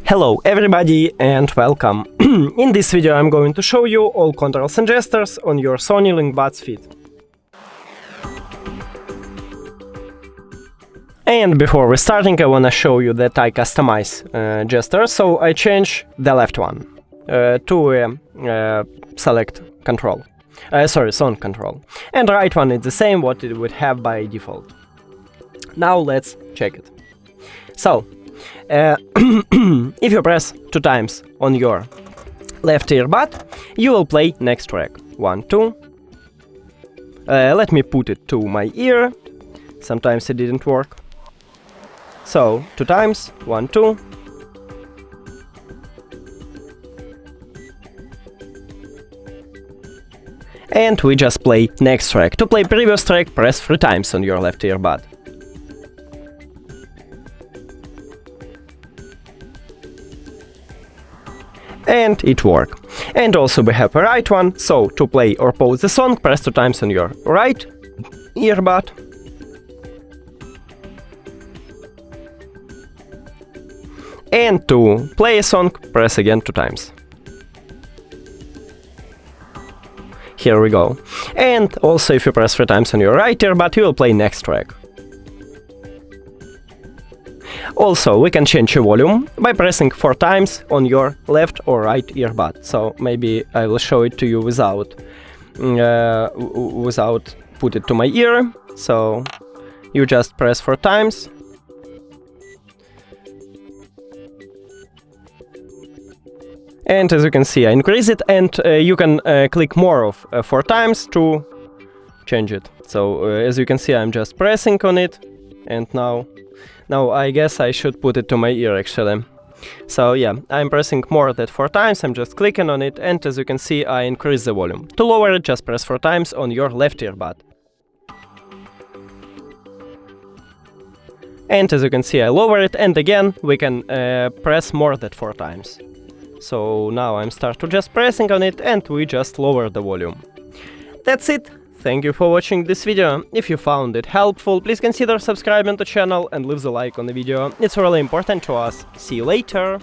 Hello everybody and welcome. In this video I'm going to show you all controls and gestures on your SONY LinkBuds Fit. And before we starting, I wanna show you that I customize gestures, so I change the left one to select control. Song control. And right one is the same what it would have by default. Now let's check it. So, if you press 2 times on your left earbud, you will play next track. 1, 2. Let me put it to my ear. Sometimes it didn't work. So, 2 times. 1, 2. And we just play next track. To play previous track, press 3 times on your left earbud. And it worked. And also we have a right one, so to play or pause the song, press 2 times on your right earbud. And to play a song, press again 2 times. Here we go. And also if you press 3 times on your right earbud, you will play next track. Also, we can change the volume by pressing 4 times on your left or right earbud. So maybe I will show it to you without put it to my ear. So you just press 4 times. And as you can see, I increase it, and you can click more of 4 times to change it. So as you can see, I'm just pressing on it, and now I guess I should put it to my ear actually. So yeah, I'm pressing more than 4 times, I'm just clicking on it, and as you can see, I increase the volume. To lower it, just press 4 times on your left earbud. And as you can see, I lower it, and again, we can press more than 4 times. So now I'm start to just pressing on it, and we just lower the volume. That's it. Thank you for watching this video. If you found it helpful, please consider subscribing to the channel and leave the like on the video. It's really important to us. See you later!